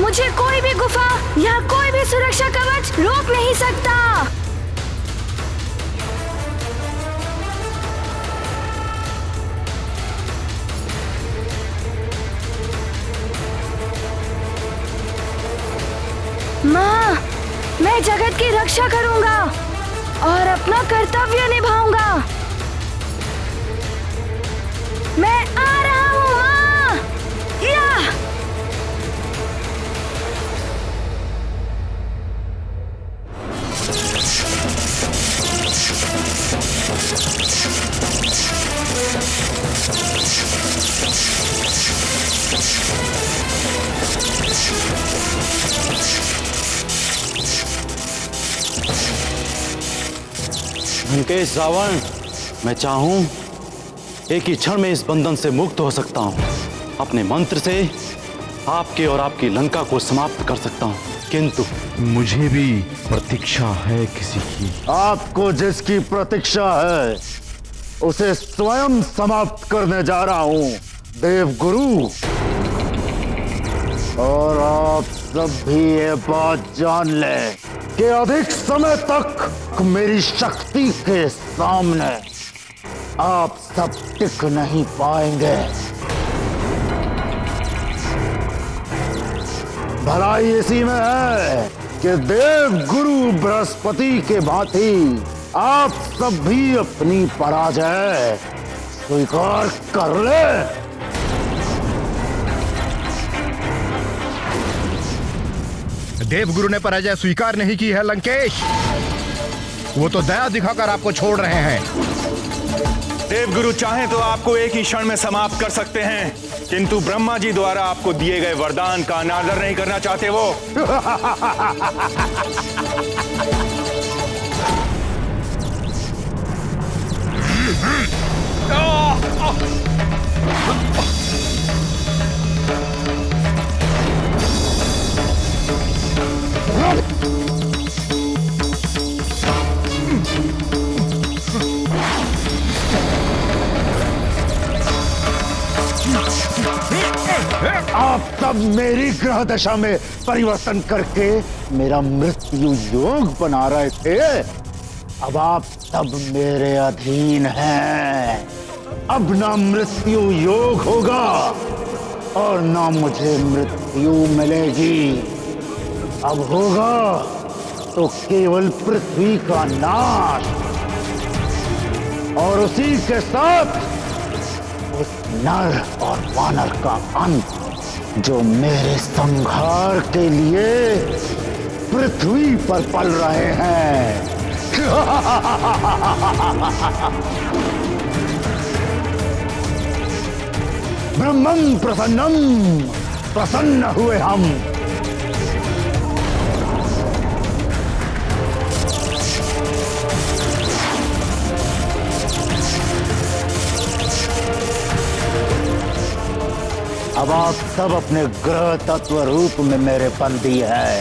मुझे कोई भी गुफा या कोई भी सुरक्षा कवच रोक नहीं सकता। माँ, मैं जगत की रक्षा करूंगा और अपना कर्तव्य निभाऊंगा। मैं आ रहा हूँ माँ। या! लंकेश रावण, मैं चाहूं एक ही क्षण में इस बंधन से मुक्त हो सकता हूं। अपने मंत्र से आपके और आपकी लंका को समाप्त कर सकता हूं, किंतु मुझे भी प्रतीक्षा है किसी की। आपको जिसकी प्रतीक्षा है उसे स्वयं समाप्त करने जा रहा हूं, देवगुरु। और आप सब भी ये बात जान लें कि अधिक समय तक मेरी शक्ति के सामने आप सब टिक नहीं पाएंगे। भलाई इसी में है कि देव गुरु बृहस्पति के भांति आप सब भी अपनी पराजय स्वीकार कर ले। देवगुरु ने पराजय स्वीकार नहीं की है लंकेश। वो तो दया दिखाकर आपको छोड़ रहे हैं। देवगुरु चाहें तो आपको एक ही क्षण में समाप्त कर सकते हैं, किंतु ब्रह्मा जी द्वारा आपको दिए गए वरदान का अनादर नहीं करना चाहते वो। आप सब मेरी ग्रह दशा में परिवर्तन करके मेरा मृत्यु योग बना रहे थे। अब आप सब मेरे अधीन हैं। अब ना मृत्यु योग होगा और ना मुझे मृत्यु मिलेगी। अब होगा तो केवल पृथ्वी का नाश और उसी के साथ उस नर और वानर का अंत जो मेरे संहार के लिए पृथ्वी पर पल रहे हैं। ब्रह्मं प्रसन्नम, प्रसन्न हुए हम। अब आप सब अपने ग्रह तत्व रूप में मेरे बंदी हैं।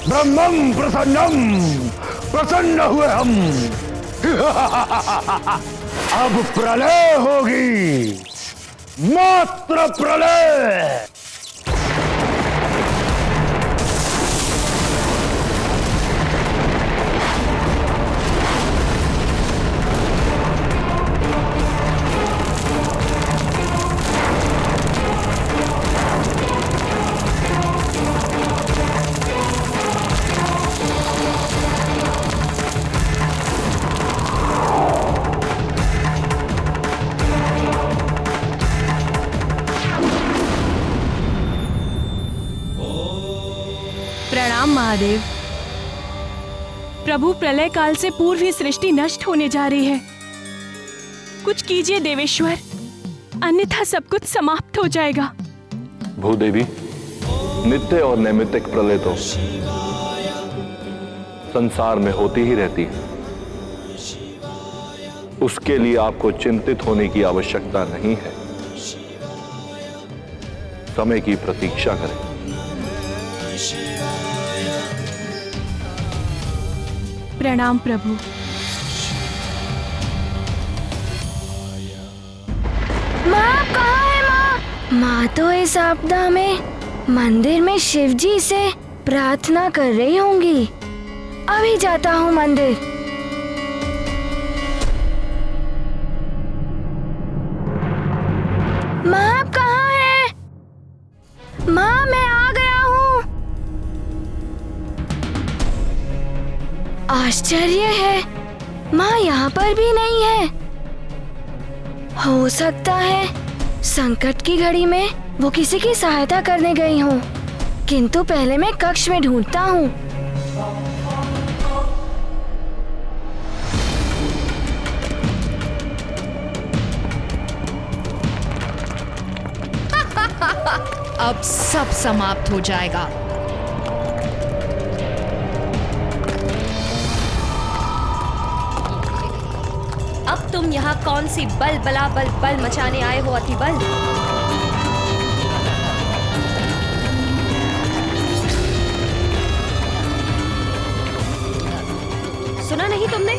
ब्रह्मं प्रसन्नम, प्रसन्न हुए हम। अब प्रलय होगी, मात्र प्रलय। प्रणाम महादेव। प्रभु, प्रलय काल से पूर्व ही सृष्टि नष्ट होने जा रही है। कुछ कीजिए देवेश्वर, अन्यथा सब कुछ समाप्त हो जाएगा। भूदेवी, नित्य और नैमित्तिक प्रलय तो संसार में होती ही रहती है। उसके लिए आपको चिंतित होने की आवश्यकता नहीं है। समय की प्रतीक्षा करें। प्रणाम प्रभु। माँ कहाँ है माँ? माँ तो इस आपदा में मंदिर में शिवजी से प्रार्थना कर रही होंगी। अभी जाता हूँ मंदिर। माँ आप कहाँ हैं? माँ मैं आ गया हूँ। आश्चर्य है, माँ यहाँ पर भी नहीं है। हो सकता है संकट की घड़ी में वो किसी की सहायता करने गई हो। किंतु पहले मैं कक्ष में ढूंढता हूँ। अब सब समाप्त हो जाएगा। अब तुम यहाँ कौन सी बल बला बल बल मचाने आए हो अतिबल? सुना नहीं तुमने?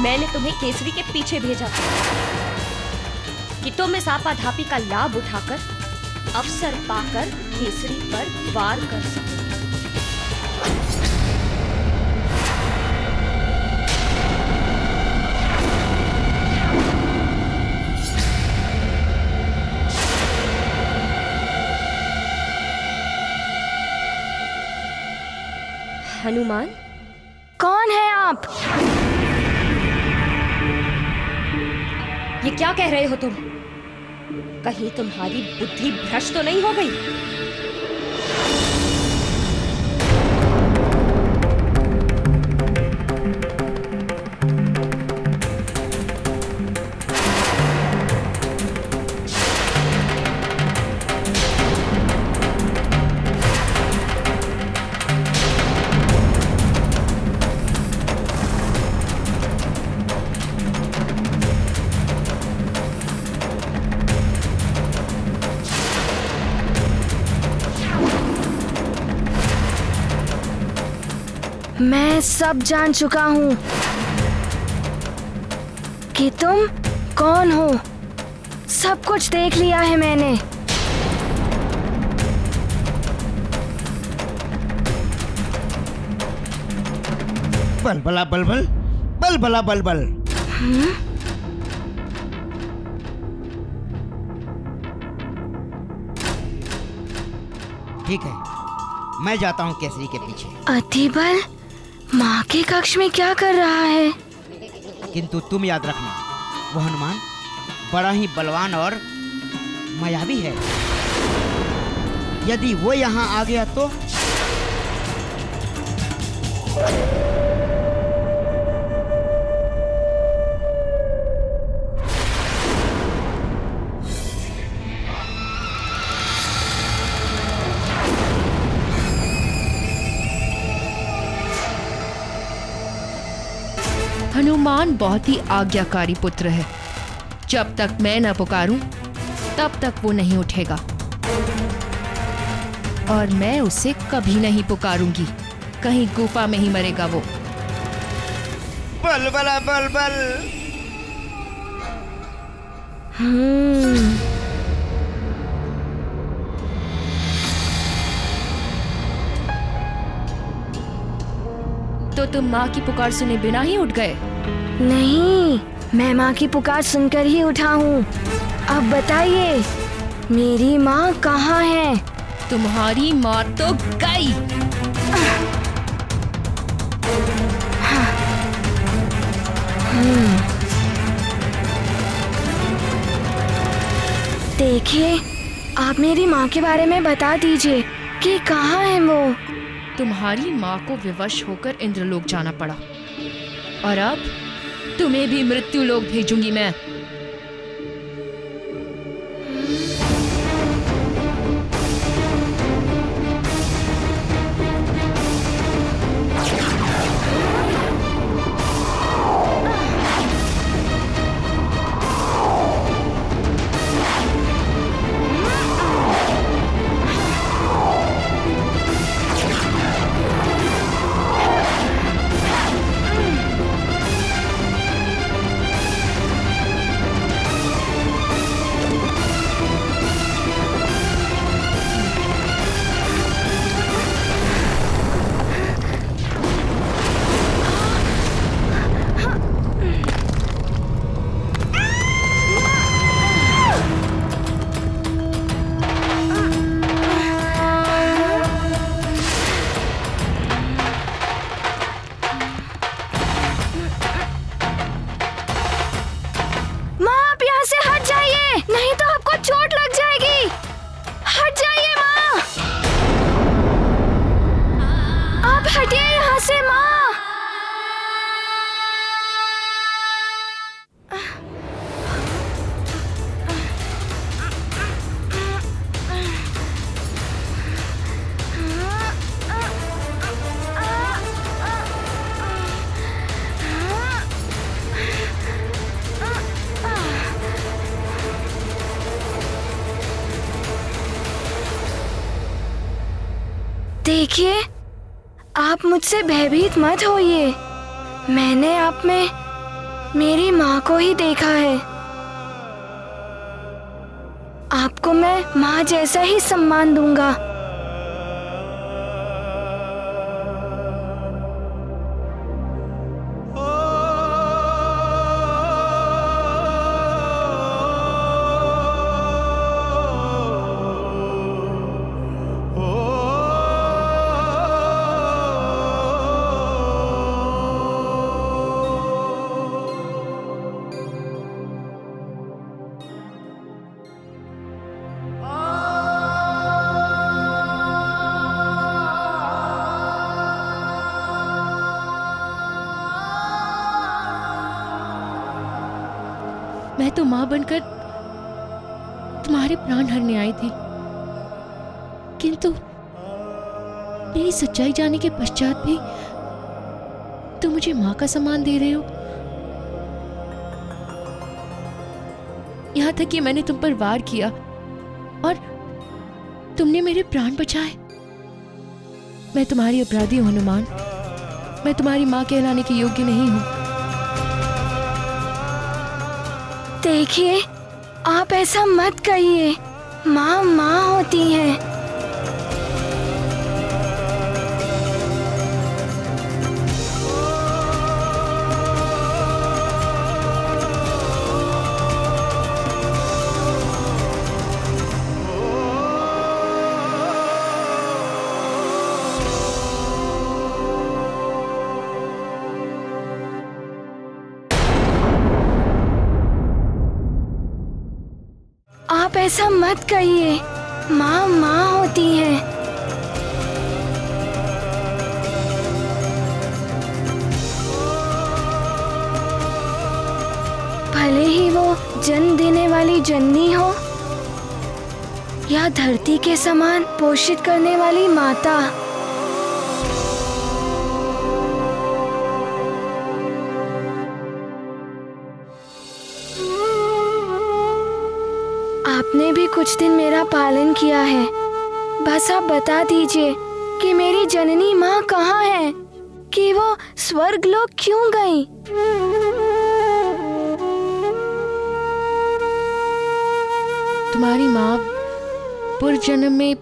मैंने तुम्हें केसरी के पीछे भेजा कि तुम इस आपाधापी का लाभ उठाकर अवसर पाकर केसरी पर वार कर सको। हनुमान, कौन है आप? ये क्या कह रहे हो तुम? कहीं तुम्हारी बुद्धि भ्रष्ट तो नहीं हो गई? मैं सब जान चुका हूँ कि तुम कौन हो। सब कुछ देख लिया है मैंने। बलबला बलबल, बलबला बलबल। ठीक है, मैं जाता हूँ केसरी के पीछे। अतिबल माँ के कक्ष में क्या कर रहा है? किंतु तुम याद रखना, वो हनुमान बड़ा ही बलवान और मायावी है। यदि वो यहाँ आ गया तो हनुमान बहुत ही आज्ञाकारी पुत्र है। जब तक मैं न पुकारूं, तब तक वो नहीं उठेगा और मैं उसे कभी नहीं पुकारूंगी। कहीं गुफा में ही मरेगा वो। बलबला बलबल। तो तुम माँ की पुकार सुने बिना ही उठ गए? नहीं, मैं माँ की पुकार सुनकर ही उठा हूँ। अब बताइए, मेरी माँ कहाँ है? तुम्हारी माँ तो गई। देखिए, आप मेरी माँ के बारे में बता दीजिए कि कहाँ है वो। तुम्हारी माँ को विवश होकर इंद्रलोक जाना पड़ा और अब तुम्हें भी मृत्यु लोक भेजूंगी मैं। देखिए, आप मुझसे भयभीत मत होइए। मैंने आप में मेरी माँ को ही देखा है। आपको मैं माँ जैसा ही सम्मान दूंगा। मैं तो माँ बनकर तुम्हारे प्राण हरने आई थी, किंतु मेरी सच्चाई जानने के पश्चात भी तुम मुझे माँ का सम्मान दे रहे हो। यहाँ तक कि मैंने तुम पर वार किया और तुमने मेरे प्राण बचाए। मैं तुम्हारी अपराधी हूँ हनुमान। मैं तुम्हारी माँ कहलाने के योग्य नहीं हूँ। देखिए, आप ऐसा मत कहिए। माँ माँ होती हैं। आप ऐसा मत कहिए। माँ माँ होती हैं। भले ही वो जन्म देने वाली जननी हो या धरती के समान पोषित करने वाली माता। आपने भी कुछ दिन मेरा पालन किया है। बस आप बता दीजिए कि मेरी जननी माँ कहाँ है, कि वो स्वर्गलोक क्यों गई? तुम्हारी माँ पूर्व जन्म में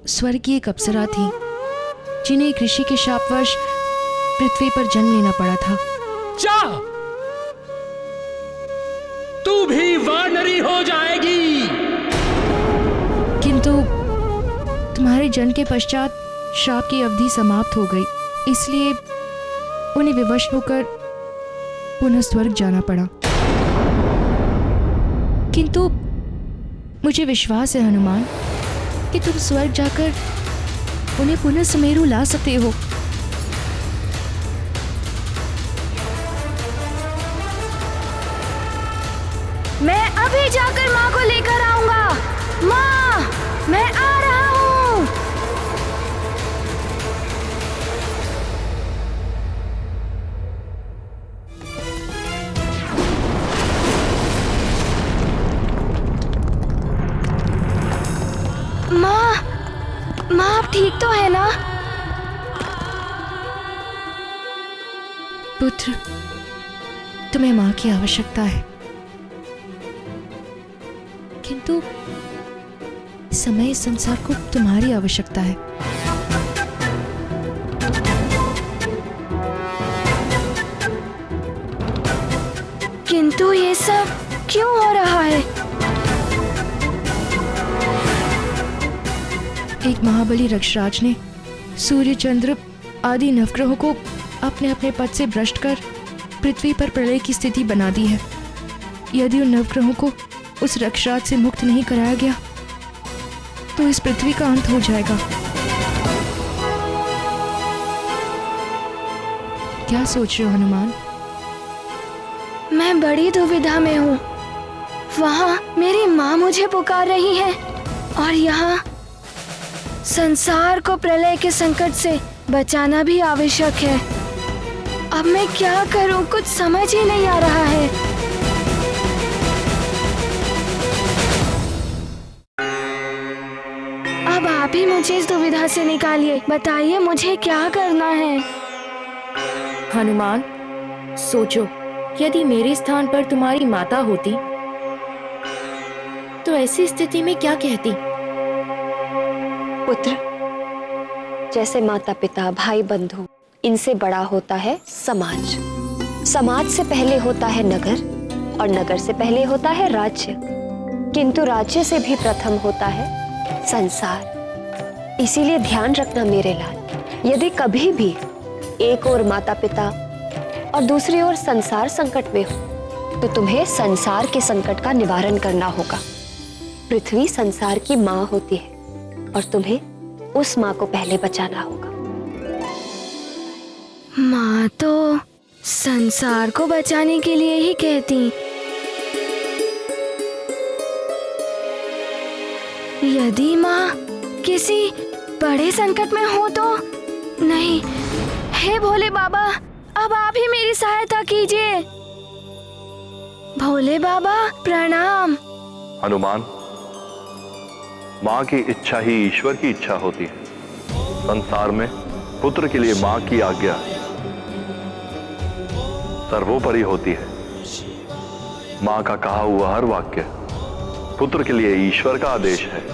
स्वर्ग की एक अप्सरा थी, जिन्हें एक ऋषि के शापवश पृथ्वी पर जन्म लेना पड़ा था। जा, तू भी वानरी हो जाएगी। किंतु तुम्हारे जन्म के पश्चात श्राप की अवधि समाप्त हो गई, इसलिए उन्हें विवश होकर पुनः स्वर्ग जाना पड़ा। किंतु मुझे विश्वास है हनुमान कि तुम स्वर्ग जाकर उन्हें पुनः सुमेरु ला सकते हो। मैं अभी जाकर माँ को लेकर आऊंगा। माँ, मैं आ रहा हूँ। माँ आप ठीक तो है ना? पुत्र, तुम्हें माँ की आवश्यकता है, किंतु समय इस संसार को तुम्हारी आवश्यकता है। किंतु ये सब क्यों हो रहा है? एक महाबली रक्षराज ने सूर्य, चंद्र आदि नवग्रहों को अपने अपने पद से भ्रष्ट कर पृथ्वी पर प्रलय की स्थिति बना दी है। यदि उन नवग्रहों को उस रक्षराज से मुक्त नहीं कराया गया तो इस पृथ्वी का अंत हो जाएगा। क्या सोच रहे हो हनुमान? मैं बड़ी दुविधा में हूँ। वहाँ मेरी माँ मुझे पुकार रही है और यहाँ संसार को प्रलय के संकट से बचाना भी आवश्यक है। अब मैं क्या करूँ, कुछ समझ ही नहीं आ रहा है। अब आप आप ही मुझे इस दुविधा से निकालिए। बताइए मुझे क्या करना है। हनुमान, सोचो, यदि मेरे स्थान पर तुम्हारी माता होती तो ऐसी स्थिति में क्या कहती? पुत्र, जैसे माता पिता, भाई बंधु, इनसे बड़ा होता है समाज। समाज से पहले होता है नगर और नगर से पहले होता है राज्य, किंतु राज्य से भी प्रथम होता है संसार। इसीलिए ध्यान रखना मेरे लाल, यदि कभी भी एक ओर माता पिता और दूसरी ओर संसार संकट में हो तो तुम्हें संसार के संकट का निवारण करना होगा। पृथ्वी संसार की माँ होती है और तुम्हें उस माँ को पहले बचाना होगा। माँ तो संसार को बचाने के लिए ही कहती। यदि माँ किसी बड़े संकट में हो तो? नहीं, हे भोले बाबा, अब आप ही मेरी सहायता कीजिए। भोले बाबा प्रणाम। हनुमान, माँ की इच्छा ही ईश्वर की इच्छा होती है। संसार में पुत्र के लिए माँ की आज्ञा सर्वोपरि होती है। माँ का कहा हुआ हर वाक्य पुत्र के लिए ईश्वर का आदेश है।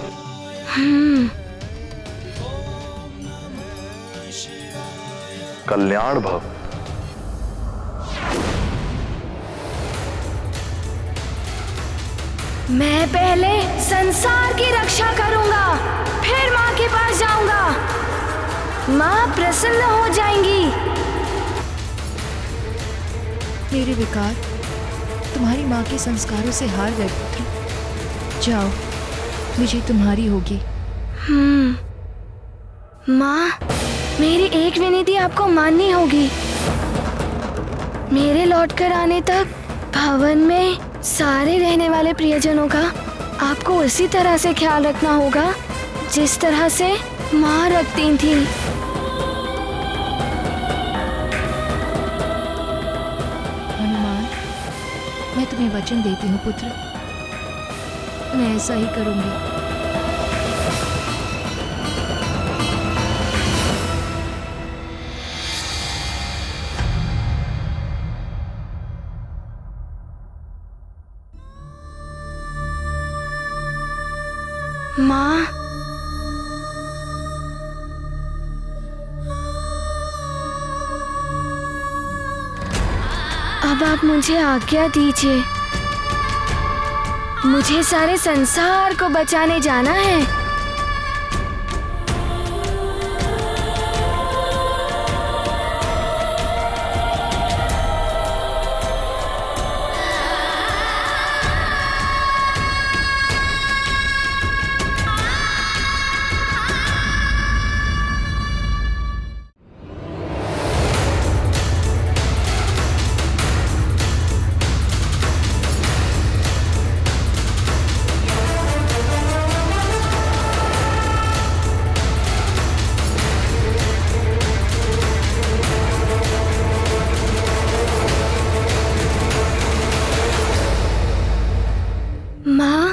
कल्याण भव। मैं पहले संसार की रक्षा करूंगा, फिर माँ के पास जाऊंगा। माँ प्रसन्न हो जाएंगी। मेरे विकार तुम्हारी माँ के संस्कारों से हार गए पुत्र। जाओ, विजय तुम्हारी होगी। माँ, मेरी एक विनती आपको माननी होगी। मेरे लौटकर आने तक भवन में सारे रहने वाले प्रियजनों का आपको उसी तरह से ख्याल रखना होगा जिस तरह से माँ रखती थी। हनुमान, मैं तुम्हें वचन देती हूँ पुत्र, मैं ऐसा ही करूंगी। माँ, अब आप मुझे आज्ञा दीजिए। मुझे सारे संसार को बचाने जाना है। माँ,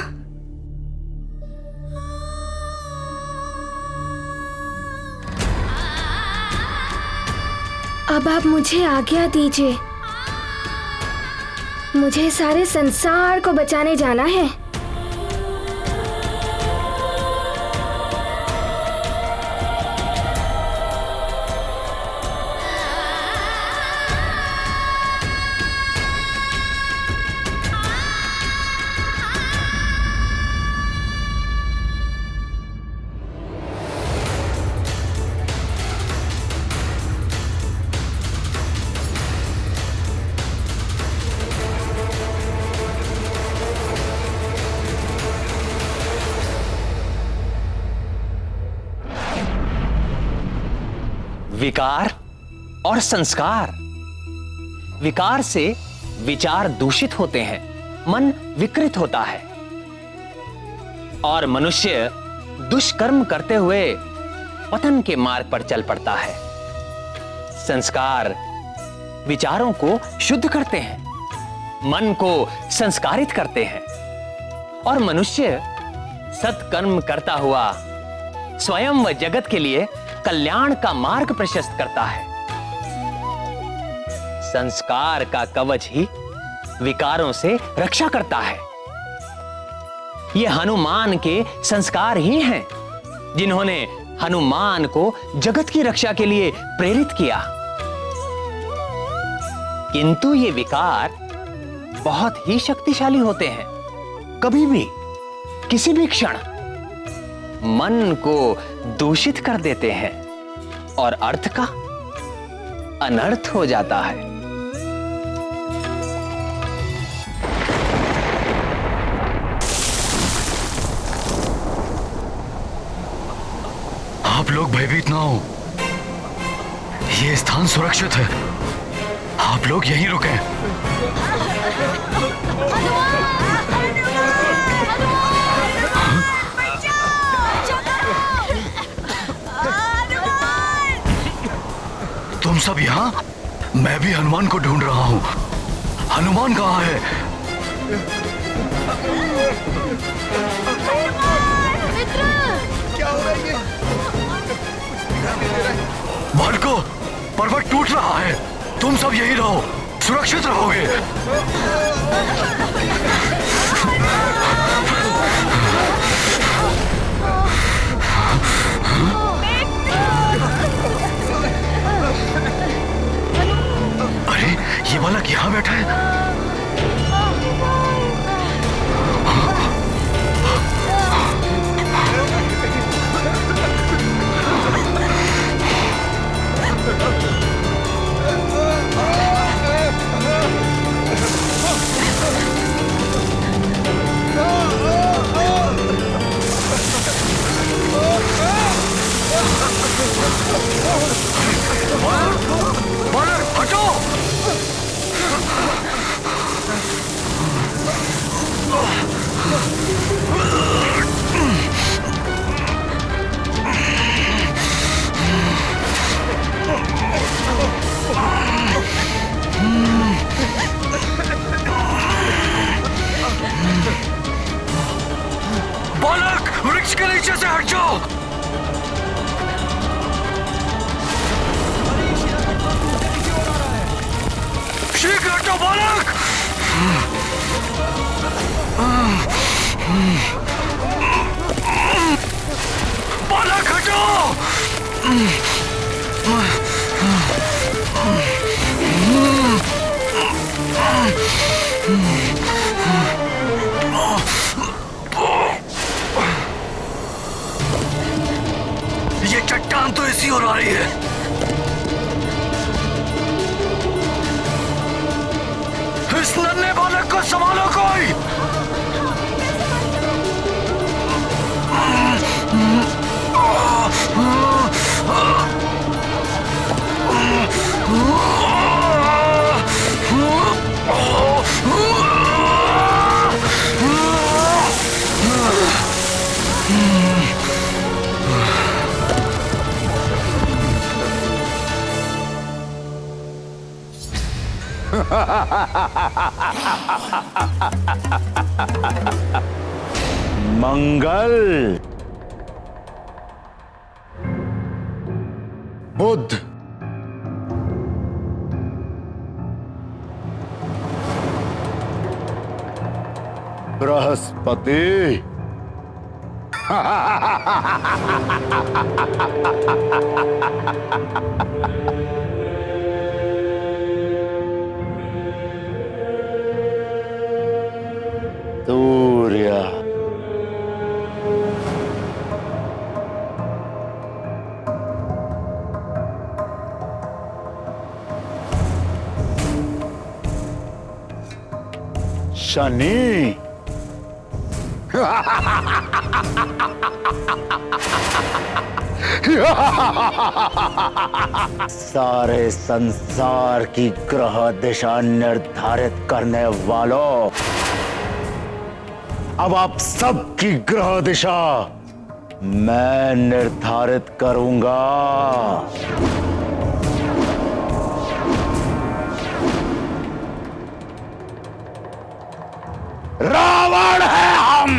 अब आप मुझे आज्ञा दीजिए। मुझे सारे संसार को बचाने जाना है। विकार और संस्कार। विकार से विचार दूषित होते हैं, मन विकृत होता है और मनुष्य दुष्कर्म करते हुए पतन के मार्ग पर चल पड़ता है। संस्कार विचारों को शुद्ध करते हैं, मन को संस्कारित करते हैं और मनुष्य सत्कर्म करता हुआ स्वयं व जगत के लिए कल्याण का मार्ग प्रशस्त करता है। संस्कार का कवच ही विकारों से रक्षा करता है। ये हनुमान के संस्कार ही हैं जिन्होंने हनुमान को जगत की रक्षा के लिए प्रेरित किया। किंतु ये विकार बहुत ही शक्तिशाली होते हैं। कभी भी किसी भी क्षण मन को दूषित कर देते हैं और अर्थ का अनर्थ हो जाता है। आप लोग भयभीत ना हो, ये स्थान सुरक्षित है। आप लोग यहीं रुकें। तुम सब यहाँ? मैं भी हनुमान को ढूंढ रहा हूँ। हनुमान कहाँ है? क्या हो रहा है? बालको, पर्वत टूट रहा है। तुम सब यहीं रहो, सुरक्षित रहोगे। अरे, ये बालक यहाँ बैठा है। बालक, हटो! बालक, वृक्ष के नीचे से हट जाओ। शीघ्र हटो बालक। बालक हटो। ये चट्टान तो इसी ओर आ रही है। इस नन्हे बालक को संभालो कोई। मंगल, बुध, बृहस्पति, सूर्य, शनि, सारे संसार की ग्रह दिशा निर्धारित करने वालों, अब आप सबकी ग्रह दिशा मैं निर्धारित करूंगा। रावण है हम।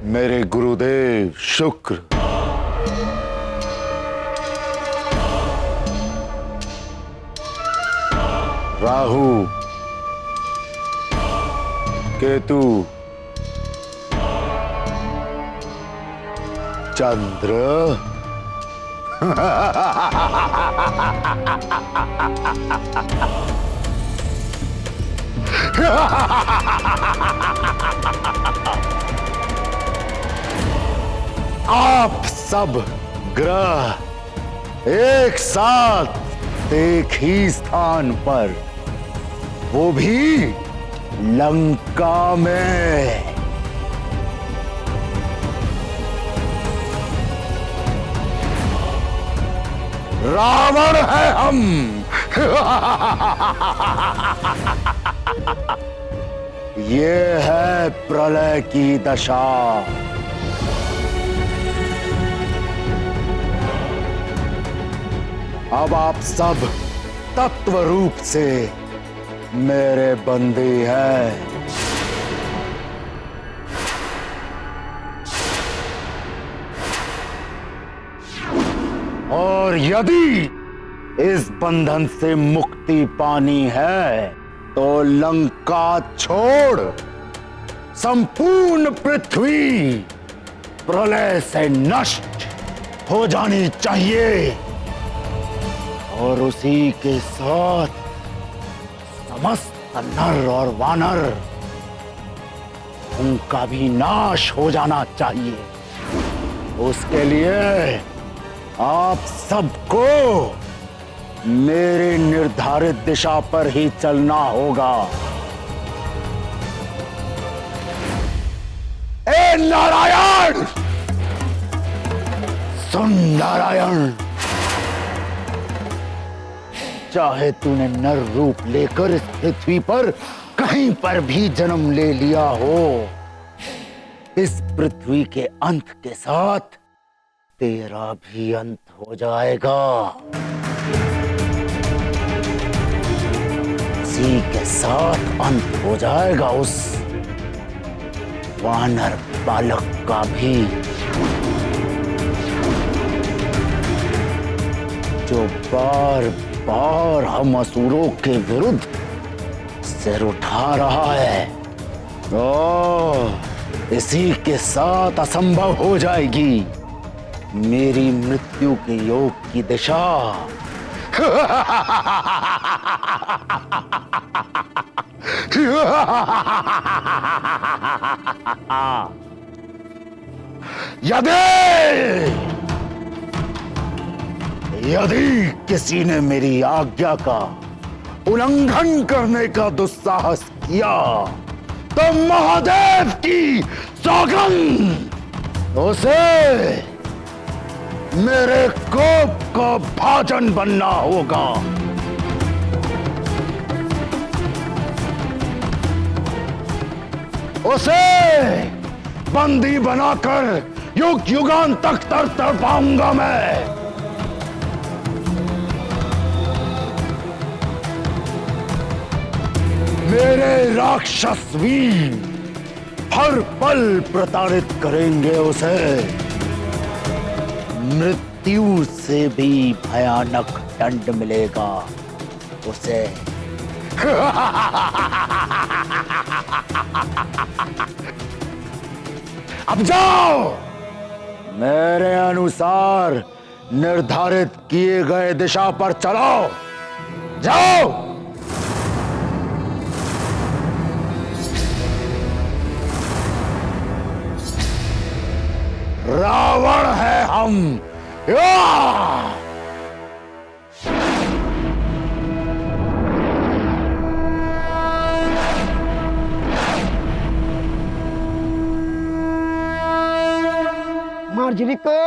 मेरे गुरुदेव शुक्र, राहु, केतु, चंद्र, आप सब ग्रह एक साथ एक ही स्थान पर, वो भी लंका में। रावण है हम। ये है प्रलय की दशा। अब आप सब तत्व रूप से मेरे बंदी हैं। और यदि इस बंधन से मुक्ति पानी है तो लंका छोड़ संपूर्ण पृथ्वी प्रलय से नष्ट हो जानी चाहिए, और उसी के साथ समस्त नर और वानर, उनका भी नाश हो जाना चाहिए। उसके लिए आप सबको मेरे निर्धारित दिशा पर ही चलना होगा। ए नारायण, सुन नारायण, चाहे तूने नर रूप लेकर इस पृथ्वी पर कहीं पर भी जन्म ले लिया हो, इस पृथ्वी के अंत के साथ तेरा भी अंत हो जाएगा। इसी के साथ अंत हो जाएगा उस वानर बालक का भी, जो बार बार हम असुरों के विरुद्ध सिर उठा रहा है। इसी के साथ असंभव हो जाएगी मेरी मृत्यु के योग की दिशा। यदि किसी ने मेरी आज्ञा का उल्लंघन करने का दुस्साहस किया तो महादेव की सौगंध, उसे मेरे कोप का भाजन बनना होगा। उसे बंदी बनाकर युग युगांत तक तड़पाऊंगा मैं। मेरे राक्षस वीर हर पल प्रताड़ित करेंगे उसे। मृत्यु से भी भयानक दंड मिलेगा उसे। अब जाओ, मेरे अनुसार निर्धारित किए गए दिशा पर चलो। जाओ। रावण है हम।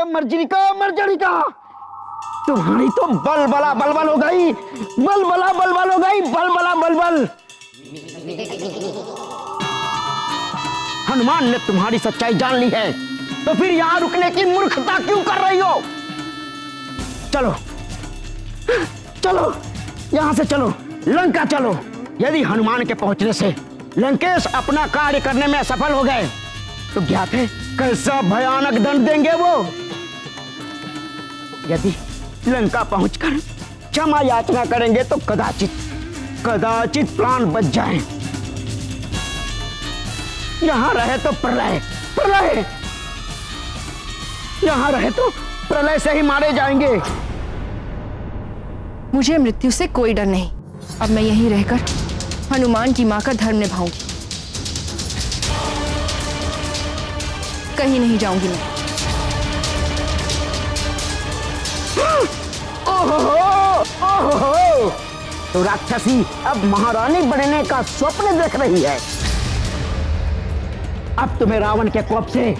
मर्जनिका, तुम्हारी तो बलबला बलबल हो गई, बलबला बलबल हो गई, बलबला बलबल। हनुमान ने तुम्हारी सच्चाई जान ली है, तो फिर यहाँ रुकने की मूर्खता क्यों कर रही हो? चलो चलो, यहाँ से चलो, लंका चलो। यदि हनुमान के पहुंचने से लंकेश अपना कार्य करने में असफल हो गए तो ज्ञात है कैसा भयानक दंड देंगे वो। यदि लंका पहुंचकर क्षमा याचना करेंगे तो कदाचित प्राण बच जाएं। यहां रहे तो प्रलय, यहां रहे तो प्रलय से ही मारे जाएंगे। मुझे मृत्यु से कोई डर नहीं। अब मैं यहीं रहकर हनुमान की मां का धर्म निभाऊंगी, कहीं नहीं जाऊंगी मैं। ओहो, तो राक्षसी अब महारानी बनने का स्वप्न देख रही है। अब तुम्हें रावण के कोप से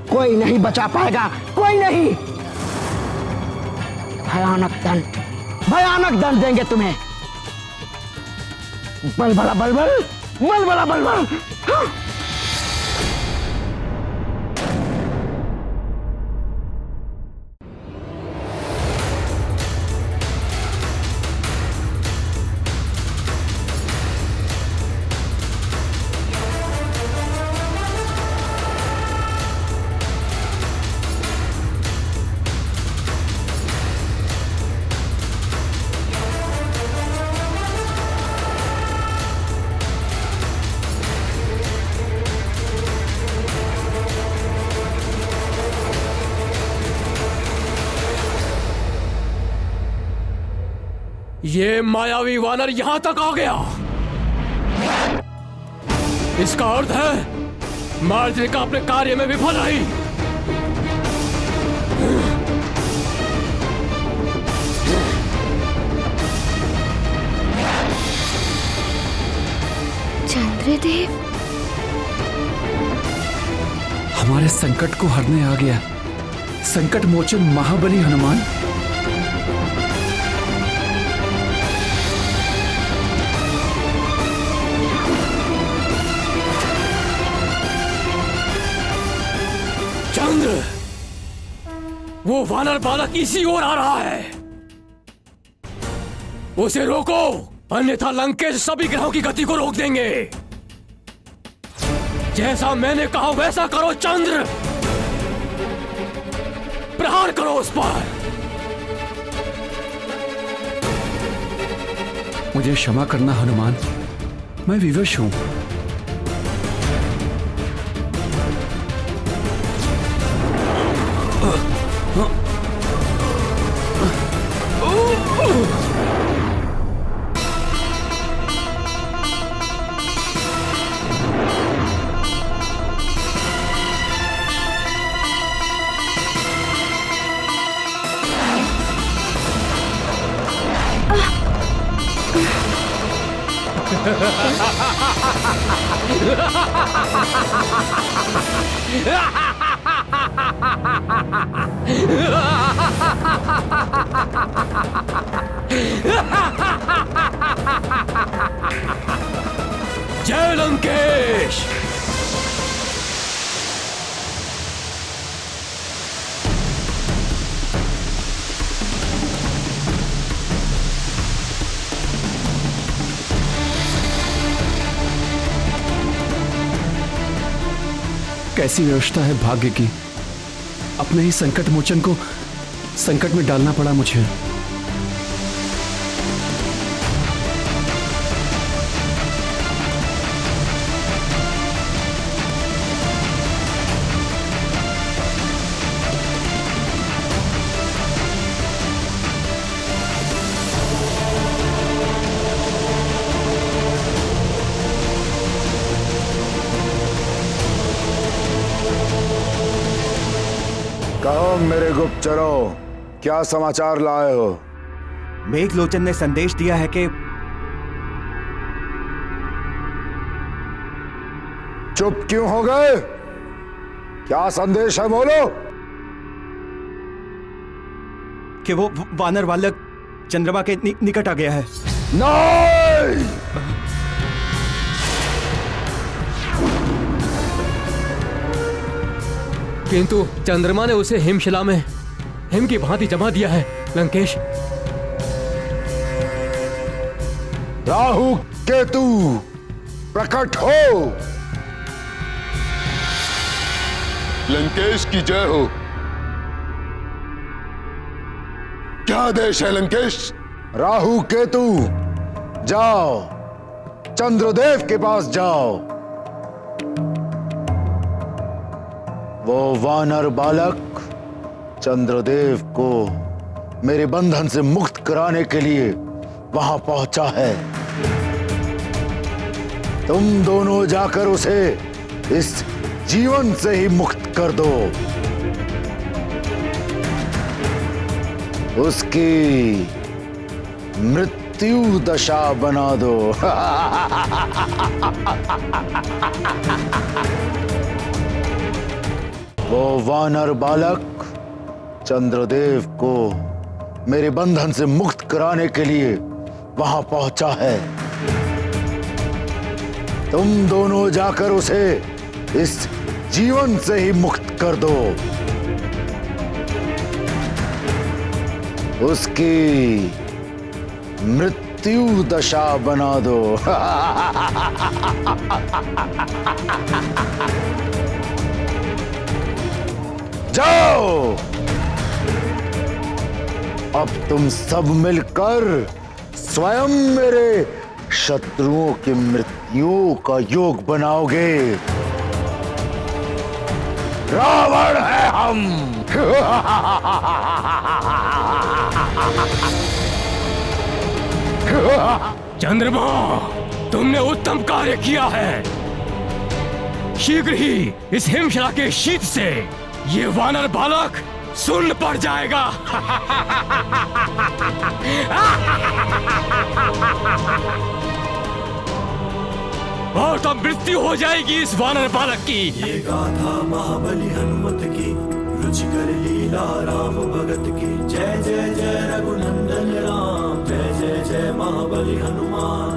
कोई नहीं बचा पाएगा, कोई नहीं। भयानक दंड देंगे तुम्हें। बलबला बलबल। ये मायावी वानर यहां तक आ गया। इसका अर्थ है मार्जरिका अपने कार्य में विफल रही। चंद्रदेव हमारे संकट को हरने आ गया संकट मोचन महाबली हनुमान। चंद्र, वो वानर बालक इसी ओर आ रहा है। उसे रोको, अन्यथा लंकेश सभी ग्रहों की गति को रोक देंगे। जैसा मैंने कहा वैसा करो चंद्र, प्रहार करो उस पर। मुझे क्षमा करना हनुमान, मैं विवश हूं। जय लंकेश। कैसी व्यवस्था है भाग्य की, अपने ही संकट मोचन को संकट में डालना पड़ा मुझे। कहो मेरे गुप्तचरों, क्या समाचार लाए हो? मेघलोचन ने संदेश दिया है कि चुप क्यों हो गए? क्या संदेश है, बोलो। कि वो वानर बालक चंद्रमा के निकट आ गया है। नहीं! किंतु चंद्रमा ने उसे हिमशिला में हिम की भांति जमा दिया है लंकेश। राहु केतु प्रकट हो। लंकेश की जय हो। क्या आदेश है लंकेश? राहु केतु जाओ, चंद्रदेव के पास जाओ। वो वानर बालक चंद्रदेव को मेरे बंधन से मुक्त कराने के लिए वहां पहुंचा है। तुम दोनों जाकर उसे इस जीवन से ही मुक्त कर दो। उसकी मृत्यु दशा बना दो। वो वानर बालक चंद्रदेव को मेरे बंधन से मुक्त कराने के लिए वहां पहुंचा है। तुम दोनों जाकर उसे इस जीवन से ही मुक्त कर दो। उसकी मृत्यु दशा बना दो। जाओ, अब तुम सब मिलकर स्वयं मेरे शत्रुओं की मृत्यु का योग बनाओगे। रावण है हम। चंद्रमा, तुमने उत्तम कार्य किया है। शीघ्र ही इस हिमशिला के शीत से ये वानर बालक सुन्न पड़ जाएगा। और तब मृत्यु हो जाएगी इस वानर बालक की। ये गाथा महाबली हनुमत की, रुचिकर लीला राम भगत की। जय जय जय रघुनंदन राम, जय जय जय महाबली हनुमान।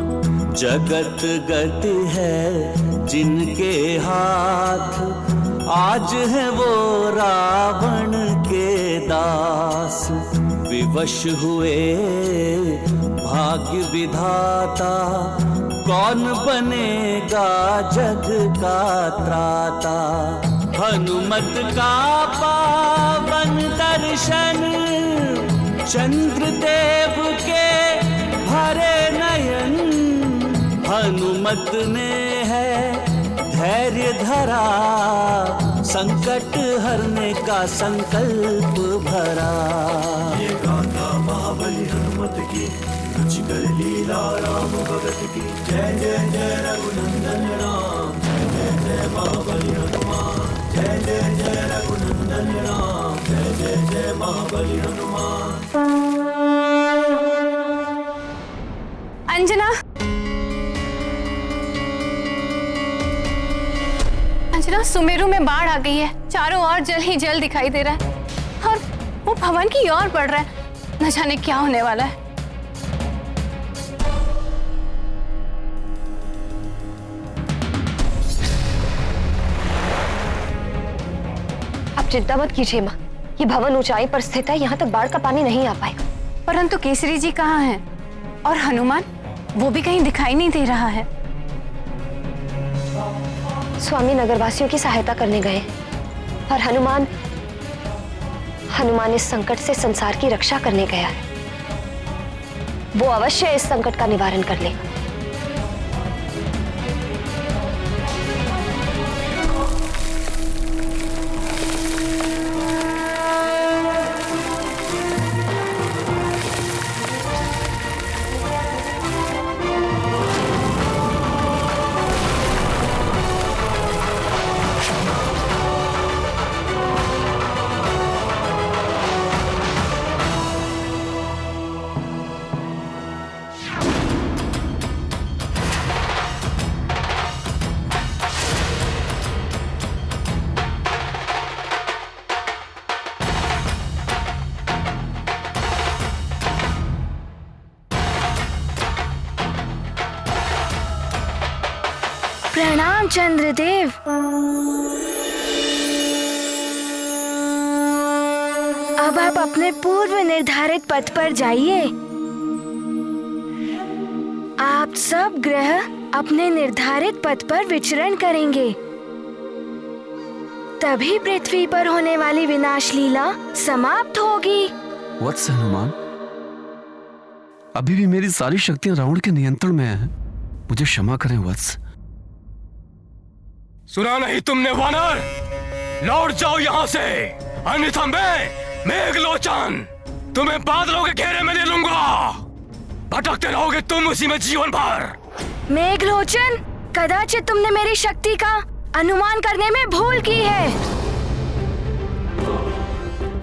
जगत गति है जिनके हाथ, आज है वो रावण के दास। विवश हुए भाग्य विधाता, कौन बनेगा जग का त्राता। हनुमत का पावन दर्शन, चंद्रदेव के भरे नयन। हनुमत ने है धैर्य धरा, संकट हरने का संकल्प भरा। ये गाथा महाबली हनुमत की, रुचिकर लीला राम भगत की। जय जय जय रघुनंदन राम, जय जय जय महाबली हनुमान। जय जय जय रघुनंदन राम, जय जय जय महाबली हनुमान। अंजना, अंजना, सुमेरु में बाढ़ आ गई है। चारों ओर जल ही जल दिखाई दे रहा है और वो भवन की ओर बढ़ रहा है। न जाने क्या होने वाला है। आप चिंता मत कीजिए माँ, ये भवन ऊंचाई पर स्थित है, यहाँ तक बाढ़ का पानी नहीं आ पाएगा। परंतु केसरी जी कहाँ हैं? और हनुमान, वो भी कहीं दिखाई नहीं दे रहा है। स्वामी नगरवासियों की सहायता करने गए और हनुमान इस संकट से संसार की रक्षा करने गया है। वो अवश्य इस संकट का निवारण कर लेगा। प्रणाम चंद्रदेव। अब आप अपने पूर्व निर्धारित पथ पर जाइए। आप सब ग्रह अपने निर्धारित पथ पर विचरण करेंगे, तभी पृथ्वी पर होने वाली विनाश लीला समाप्त होगी। वत्स हनुमान, अभी भी मेरी सारी शक्तियां रावण के नियंत्रण में हैं। मुझे क्षमा करें वत्स। सुना नहीं तुमने वानर? लौट जाओ यहाँ से, अन्यथा मैं मेघलोचन तुम्हें बादलों के घेरे में ले लूंगा। भटकते रहोगे तुम उसी में जीवन भर। मेघलोचन, कदाचित तुमने मेरी शक्ति का अनुमान करने में भूल की है।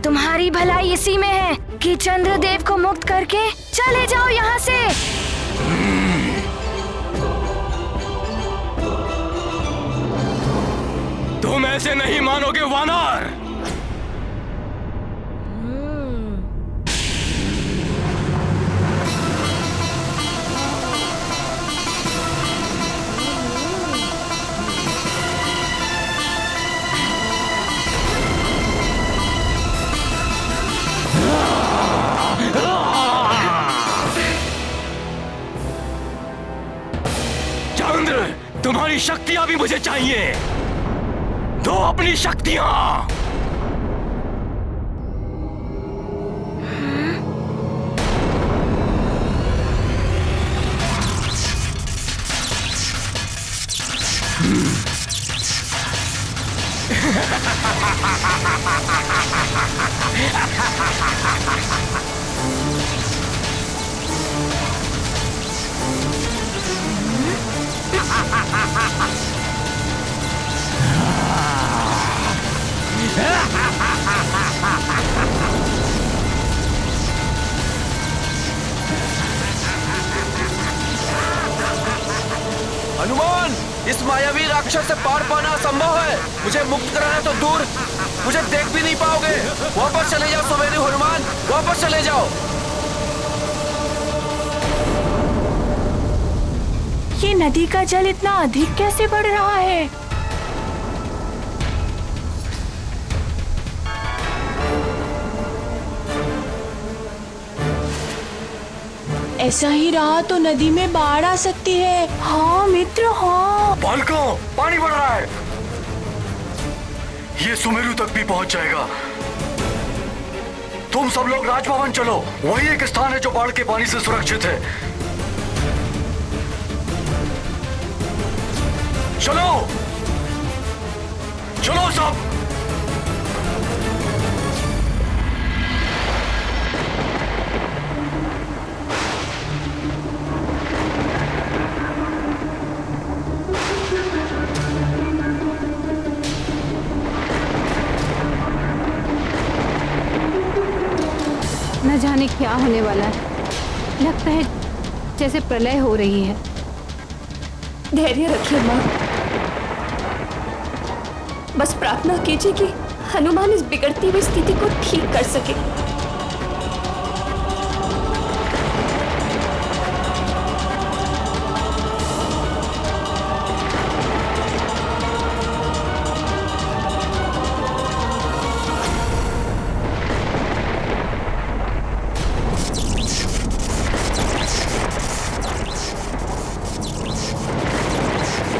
तुम्हारी भलाई इसी में है कि चंद्रदेव को मुक्त करके चले जाओ यहाँ से। तुम ऐसे नहीं मानोगे वानर। चंद्र, तुम्हारी शक्तियां भी मुझे चाहिए। दो अपनी शक्तियां। हनुमान, इस मायावी राक्षस से पार पाना असंभव है। मुझे मुक्त कराना तो दूर, मुझे देख भी नहीं पाओगे। वापस चले जाओ सुमेरु हनुमान, वापस चले जाओ। ये नदी का जल इतना अधिक कैसे बढ़ रहा है? ऐसा ही रहा तो नदी में बाढ़ आ सकती है। हाँ मित्र, हाँ। बालकों, पानी बढ़ रहा है। ये सुमेरु तक भी पहुंच जाएगा। तुम सब लोग राजभवन चलो, वही एक स्थान है जो बाढ़ के पानी से सुरक्षित है। चलो चलो सब। न जाने क्या होने वाला है। लगता है जैसे प्रलय हो रही है। धैर्य रखिए माँ, बस प्रार्थना कीजिए कि हनुमान इस बिगड़ती हुई स्थिति को ठीक कर सके।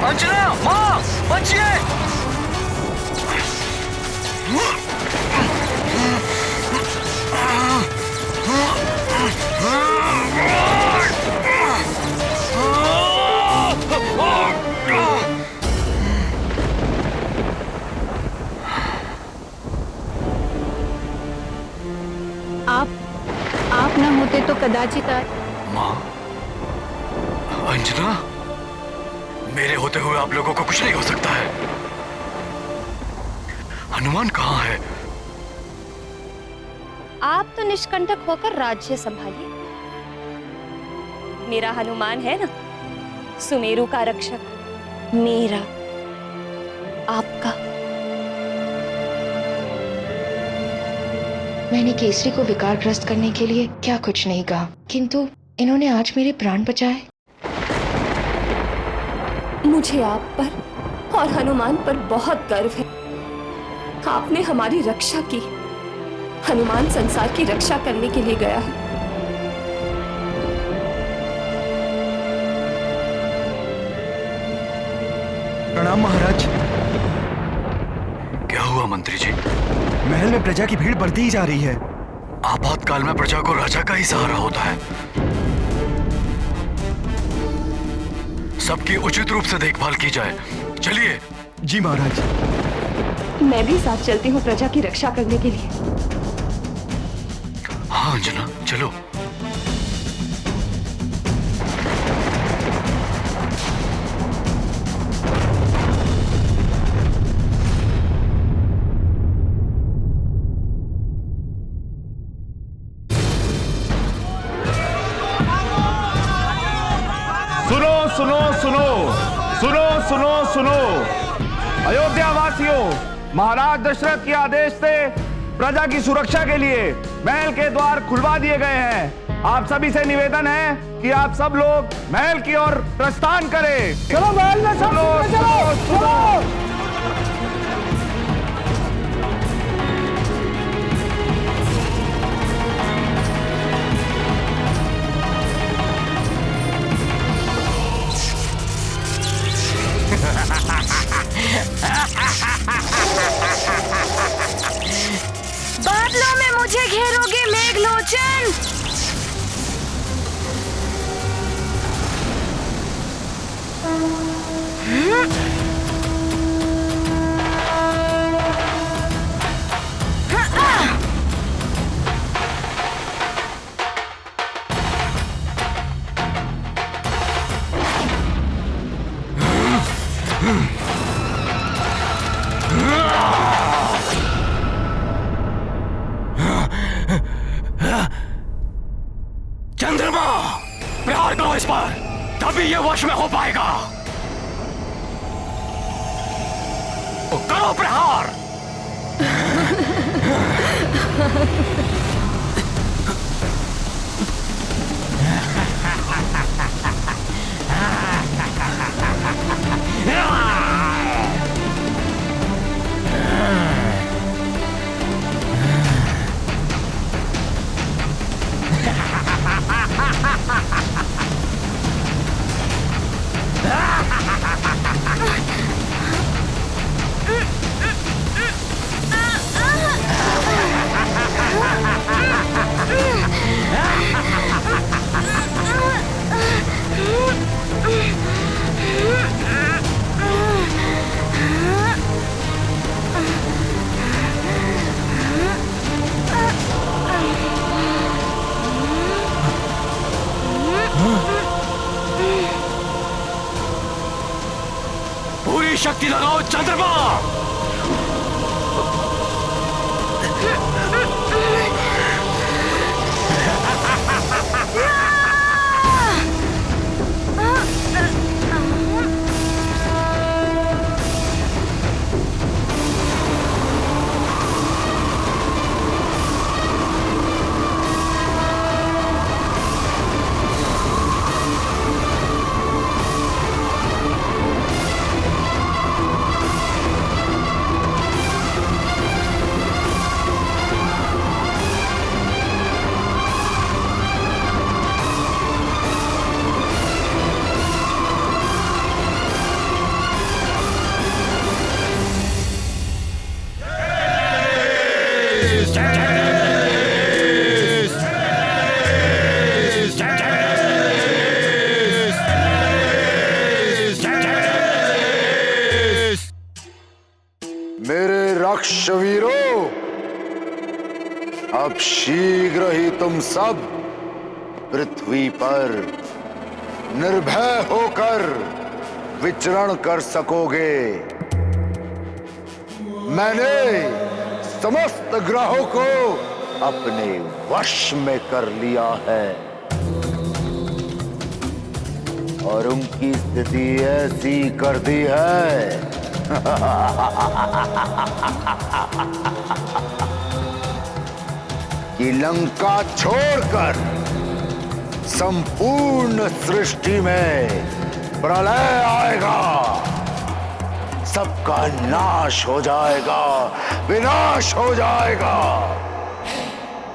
अंजना, माँ, बचिए। आप न होते तो कदाचित माँ, अंजना, मेरे होते हुए आप लोगों को कुछ नहीं हो सकता है। हनुमान कहाँ है? आप तो निष्कंटक होकर राज्य संभालिए। मेरा हनुमान है ना, सुमेरु का रक्षक। मेरा, आपका। मैंने केसरी को विकारग्रस्त करने के लिए क्या कुछ नहीं कहा, किंतु इन्होंने आज मेरे प्राण बचाए। मुझे आप पर और हनुमान पर बहुत गर्व है। आपने हमारी रक्षा की, हनुमान संसार की रक्षा करने के लिए गया है। प्रणाम महाराज। क्या हुआ मंत्री जी? महल में प्रजा की भीड़ बढ़ती ही जा रही है। आपातकाल में प्रजा को राजा का ही सहारा होता है। सबकी उचित रूप से देखभाल की जाए। चलिए। जी महाराज। मैं भी साथ चलती हूँ प्रजा की रक्षा करने के लिए। हाँ अंजना, चलो। सुनो सुनो सुनो सुनो सुनो सुनो, अयोध्या वासियों, महाराज दशरथ के आदेश से प्रजा की सुरक्षा के लिए महल के द्वार खुलवा दिए गए हैं। आप सभी से निवेदन है कि आप सब लोग महल की ओर प्रस्थान करें। चलो महल में सब चलो। बादलों में मुझे घेरोगे मेघलोचन। चंद्रमा, प्रहार करो इस पर, तभी ये वश में हो पाएगा। करो प्रहार। पूरी शक्ति लगाओ चंद्रमा। मेरे राक्षवीरों, अब शीघ्र ही तुम सब पृथ्वी पर निर्भय होकर विचरण कर सकोगे। मैंने समस्त ग्रहों को अपने वश में कर लिया है और उनकी स्थिति ऐसी कर दी है कि लंका छोड़कर संपूर्ण सृष्टि में प्रलय आएगा, सबका नाश हो जाएगा, विनाश हो जाएगा।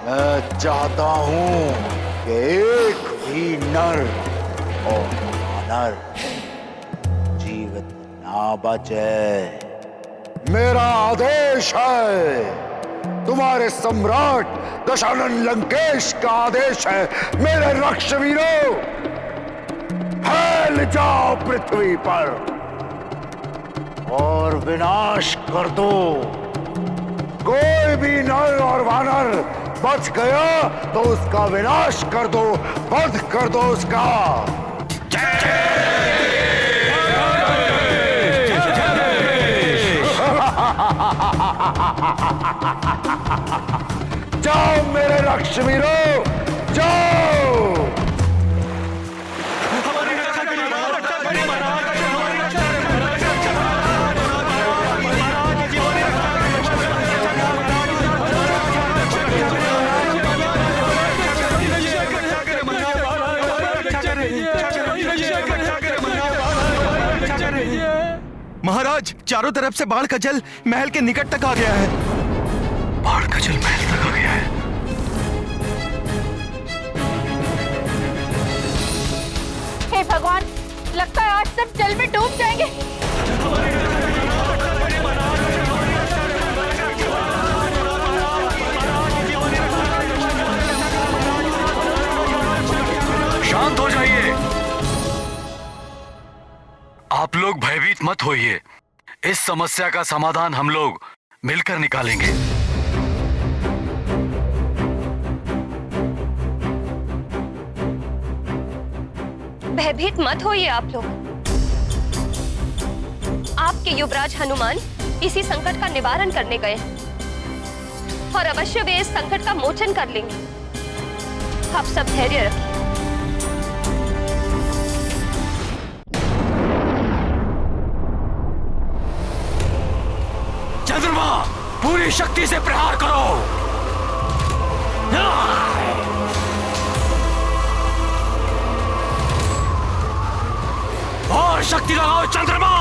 मैं चाहता हूं कि एक भी नर और वानर जीवित ना बचे। मेरा आदेश है, तुम्हारे सम्राट दशानन लंकेश का आदेश है। मेरे रक्षवीरों, फैल जाओ पृथ्वी पर और विनाश कर दो। कोई भी नर और वानर बच गया तो उसका विनाश कर दो, वध कर दो उसका। जाओ मेरे रक्षवीरों, जाओ। महाराज, चारों तरफ से बाढ़ का जल महल के निकट तक आ गया है। बाढ़ का जल महल तक आ गया है। हे भगवान, लगता है आज सब जल में डूब जाएंगे। शांत हो जाइए। आप लोग भयभीत मत होइए। इस समस्या का समाधान हम लोग मिलकर निकालेंगे। भयभीत मत होइए आप लोग। आपके युवराज हनुमान इसी संकट का निवारण करने गए और अवश्य वे इस संकट का मोचन कर लेंगे। आप सब धैर्य रखिए। चंद्रमा, पूरी शक्ति से प्रहार करो। और शक्ति लगाओ चंद्रमा।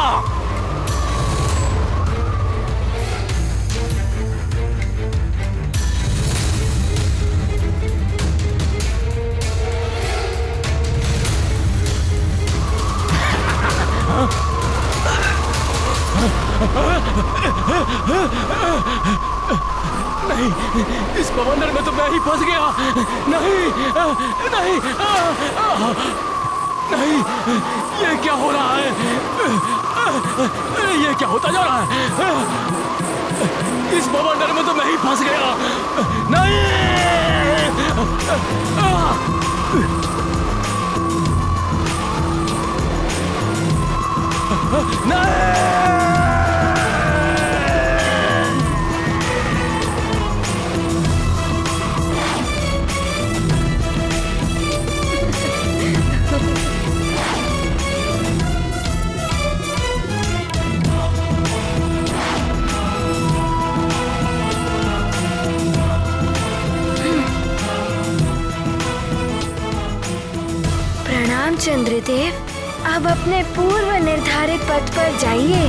नहीं, इस बवंडर में तो मैं ही फंस गया। नहीं, नहीं, नहीं, ये क्या हो रहा है? ये क्या होता जा रहा है? इस बवंडर में तो मैं ही फंस गया। नहीं, नहीं। प्रणाम चंद्रदेव, अब अपने पूर्व निर्धारित पथ पर जाइए।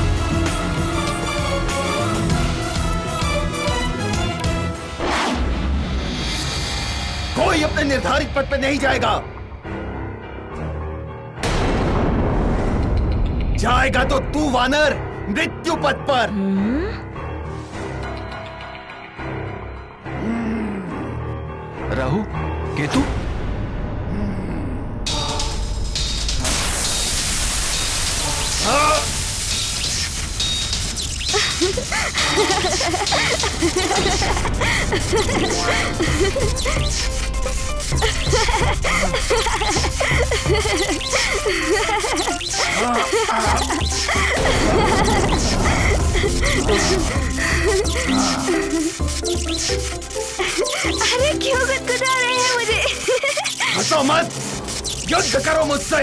कोई अपने निर्धारित पथ पर नहीं जाएगा। जाएगा तो तू वानर, मृत्यु पथ पर। राहु, केतु, अरे क्यों गुदगुदा रहे हैं मुझे? हंसो मत, युद्ध करो मुझसे।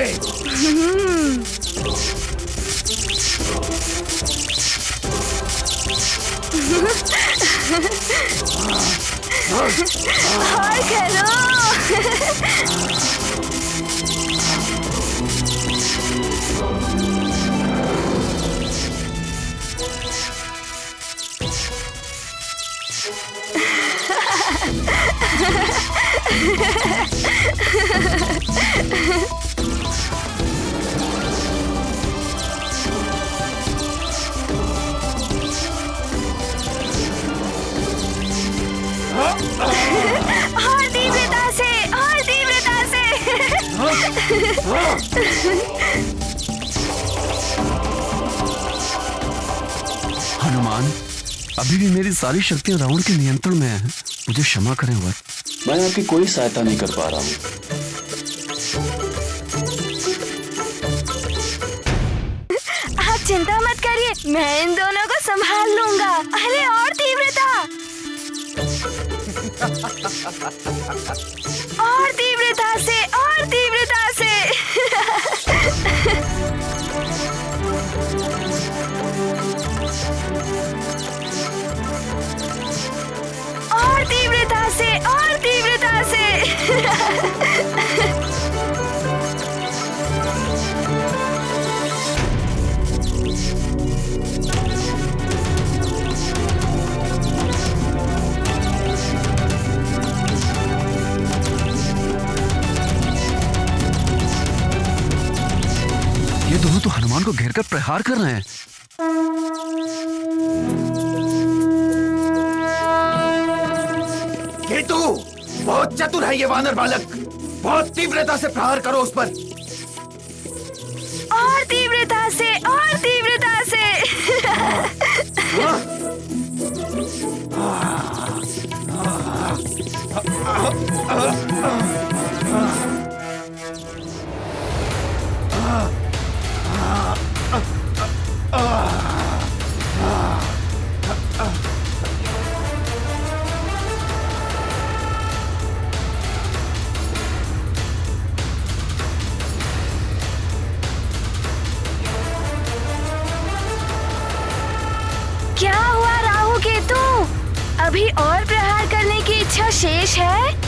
और खेलो। हनुमान, अभी भी मेरी सारी शक्तियां रावण के नियंत्रण में हैं। मुझे क्षमा करें वर। मैं आपकी कोई सहायता नहीं कर पा रहा हूँ। आप चिंता मत करिए, मैं इन दोनों को संभाल लूंगा। अरे और तीव्रता, और तीव्रता से, और तीव्रता से। और तीव्रता से, और तीव्रता से। ये दोनों तो हनुमान को घेर कर प्रहार कर रहे हैं। केतु, बहुत चतुर है ये वानर बालक। बहुत तीव्रता से प्रहार करो उस पर। और तीव्रता से, और तीव्रता से। क्या हुआ राहु केतु? अभी और प्रहार करने की इच्छा शेष है?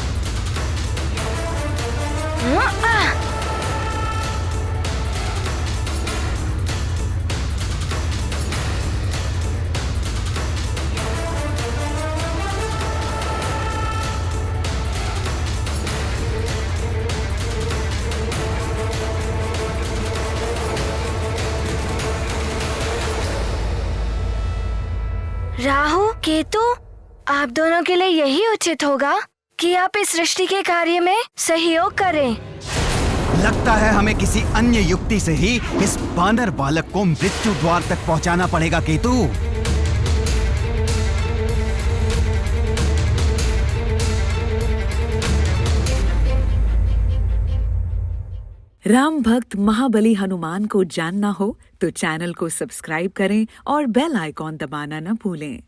राहु केतु, आप दोनों के लिए यही उचित होगा कि आप इस सृष्टि के कार्य में सहयोग करें। लगता है हमें किसी अन्य युक्ति से ही इस बानर बालक को मृत्यु द्वार तक पहुंचाना पड़ेगा केतु। राम भक्त महाबली हनुमान को जानना हो तो चैनल को सब्सक्राइब करें और बेल आइकॉन दबाना न भूलें।